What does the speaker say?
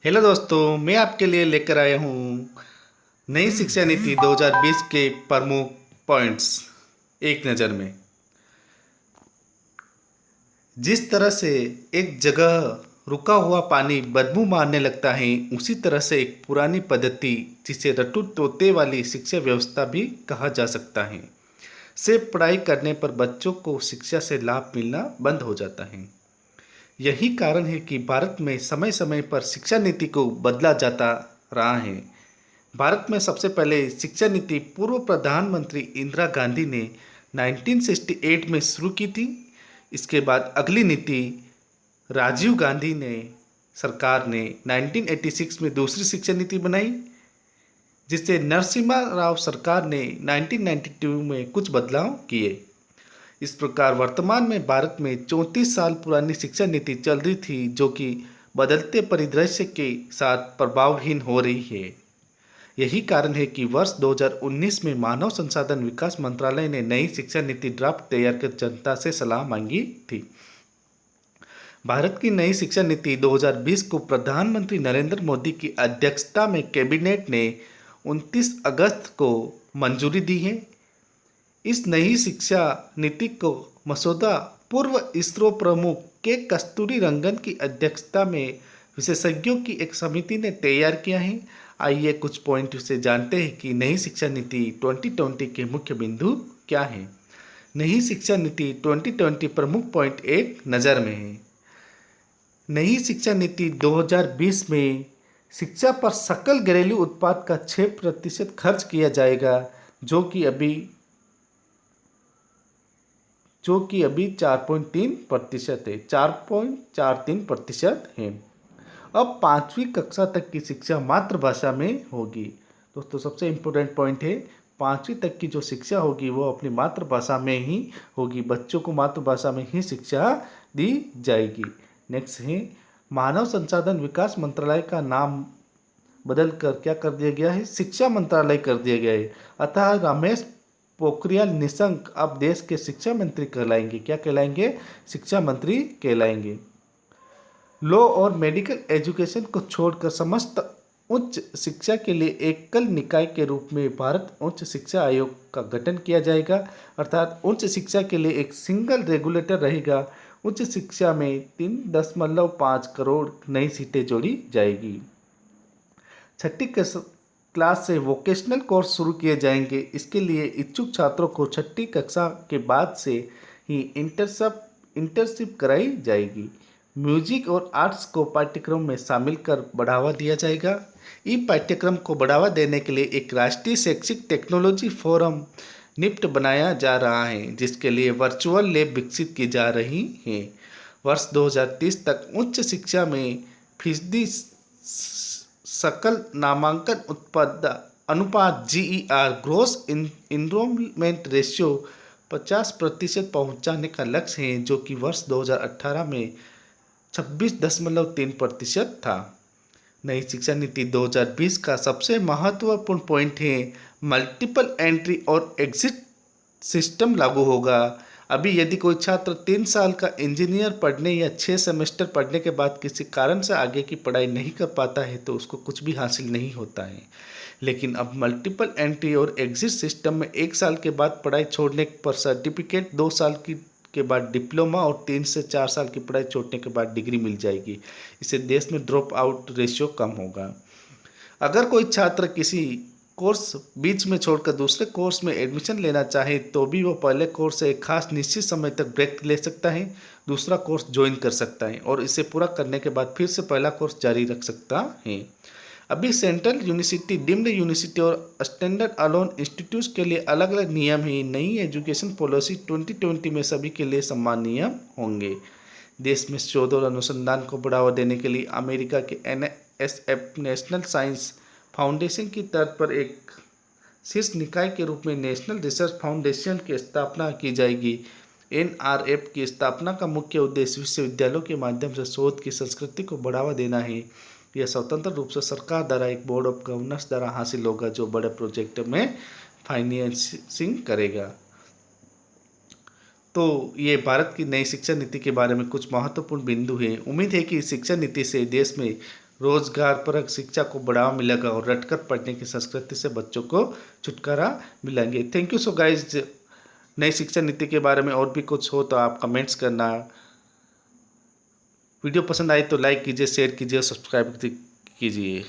Hello दोस्तों, मैं आपके लिए लेकर आया हूँ नई शिक्षा नीति 2020 के प्रमुख पॉइंट्स एक नज़र में। जिस तरह से एक जगह रुका हुआ पानी बदबू मारने लगता है, उसी तरह से एक पुरानी पद्धति जिसे रट्टू तोते वाली शिक्षा व्यवस्था भी कहा जा सकता है से पढ़ाई करने पर बच्चों को शिक्षा से लाभ मिलना बंद हो जाता है। यही कारण है कि भारत में समय समय पर शिक्षा नीति को बदला जाता रहा है। भारत में सबसे पहले शिक्षा नीति पूर्व प्रधानमंत्री इंदिरा गांधी ने 1968 में शुरू की थी। इसके बाद अगली नीति राजीव गांधी ने सरकार ने 1986 में दूसरी शिक्षा नीति बनाई, जिससे नरसिम्हा राव सरकार ने 1992 में कुछ बदलाव किए। इस प्रकार वर्तमान में भारत में 34 साल पुरानी शिक्षा नीति चल रही थी, जो कि बदलते परिदृश्य के साथ प्रभावहीन हो रही है। यही कारण है कि वर्ष 2019 में मानव संसाधन विकास मंत्रालय ने नई शिक्षा नीति ड्राफ्ट तैयार कर जनता से सलाह मांगी थी। भारत की नई शिक्षा नीति 2020 को प्रधानमंत्री नरेंद्र मोदी की अध्यक्षता में कैबिनेट ने 29 अगस्त को मंजूरी दी है। इस नई शिक्षा नीति को मसौदा पूर्व इसरो प्रमुख के कस्तूरी रंगन की अध्यक्षता में विशेषज्ञों की एक समिति ने तैयार किया है। आइए कुछ पॉइंट से जानते हैं कि नई शिक्षा नीति 2020 के मुख्य बिंदु क्या हैं। नई शिक्षा नीति 2020 प्रमुख पॉइंट एक नज़र में है। नई शिक्षा नीति 2020 में शिक्षा पर सकल घरेलू उत्पाद का 6% खर्च किया जाएगा, जो कि अभी 4.3% है, 4.43% है। अब 5वीं कक्षा तक की शिक्षा मातृभाषा में होगी। दोस्तों, सबसे इम्पोर्टेंट पॉइंट है, 5वीं तक की जो शिक्षा होगी वो अपनी मातृभाषा में ही होगी। बच्चों को मातृभाषा में ही शिक्षा दी जाएगी। नेक्स्ट है, मानव संसाधन विकास मंत्रालय का नाम बदल कर क्या कर दिया गया है, शिक्षा मंत्रालय कर दिया गया है। अतः रमेश पोखरियाल निशंक अब देश के शिक्षा मंत्री कहलाएंगे। क्या कहलाएंगे? शिक्षा मंत्री कहलाएंगे। लॉ और मेडिकल एजुकेशन को छोड़कर समस्त उच्च शिक्षा के लिए एकल निकाय के रूप में भारत उच्च शिक्षा आयोग का गठन किया जाएगा। अर्थात उच्च शिक्षा के लिए एक सिंगल रेगुलेटर रहेगा। उच्च शिक्षा में 3.5 करोड़ नई सीटें जोड़ी जाएगी। छठी क्लास से वोकेशनल कोर्स शुरू किए जाएंगे। इसके लिए इच्छुक छात्रों को छठी कक्षा के बाद से ही इंटर्नशिप कराई जाएगी। म्यूजिक और आर्ट्स को पाठ्यक्रम में शामिल कर बढ़ावा दिया जाएगा। ई पाठ्यक्रम को बढ़ावा देने के लिए एक राष्ट्रीय शैक्षिक टेक्नोलॉजी फोरम निफ्ट बनाया जा रहा है, जिसके लिए वर्चुअल लैब विकसित की जा रही हैं। वर्ष 2030 तक उच्च शिक्षा में फीसदी सकल नामांकन उत्पाद अनुपात GER ग्रोस इनरोलमेंट रेशियो 50% पहुंचाने का लक्ष्य है, जो कि वर्ष 2018 में 26.3% था। नई शिक्षा नीति 2020 का सबसे महत्वपूर्ण पॉइंट है, मल्टीपल एंट्री और एग्जिट सिस्टम लागू होगा। अभी यदि कोई छात्र 3 साल का इंजीनियर पढ़ने या 6 सेमेस्टर पढ़ने के बाद किसी कारण से आगे की पढ़ाई नहीं कर पाता है, तो उसको कुछ भी हासिल नहीं होता है। लेकिन अब मल्टीपल एंट्री और एग्जिट सिस्टम में 1 साल के बाद पढ़ाई छोड़ने पर सर्टिफिकेट, 2 साल के बाद डिप्लोमा और 3 से 4 साल की पढ़ाई छोड़ने के बाद डिग्री मिल जाएगी। इससे देश में ड्रॉप आउट रेशियो कम होगा। अगर कोई छात्र किसी कोर्स बीच में छोड़कर दूसरे कोर्स में एडमिशन लेना चाहे, तो भी वो पहले कोर्स से एक खास निश्चित समय तक ब्रेक ले सकता है, दूसरा कोर्स ज्वाइन कर सकता है और इसे पूरा करने के बाद फिर से पहला कोर्स जारी रख सकता है। अभी सेंट्रल यूनिवर्सिटी, डीम्ड यूनिवर्सिटी और स्टैंडर्ड अलोन इंस्टीट्यूट के लिए अलग अलग नियम हैं। नई एजुकेशन पॉलिसी 2020 में सभी के लिए समान नियम होंगे। देश में शोध और अनुसंधान को बढ़ावा देने के लिए अमेरिका के NSF नेशनल साइंस फाउंडेशन की तर्ज पर एक शीर्ष निकाय के रूप में नेशनल रिसर्च फाउंडेशन की स्थापना की जाएगी। NRF की स्थापना का मुख्य उद्देश्य विश्वविद्यालयों के माध्यम से शोध की संस्कृति को बढ़ावा देना है। यह स्वतंत्र रूप से सरकार द्वारा एक बोर्ड ऑफ गवर्नर्स द्वारा हासिल होगा, जो बड़े प्रोजेक्ट में फाइनेंसिंग करेगा। तो ये भारत की नई शिक्षा नीति के बारे में कुछ महत्वपूर्ण बिंदु हैं। उम्मीद है कि इस शिक्षा नीति से देश में रोजगारपरक शिक्षा को बढ़ावा मिलेगा और रटकर पढ़ने की संस्कृति से बच्चों को छुटकारा मिलेंगे। Thank you. सो गाइज, नई शिक्षा नीति के बारे में और भी कुछ हो तो आप कमेंट्स करना। वीडियो पसंद आई तो लाइक कीजिए, शेयर कीजिए और सब्सक्राइब कीजिए।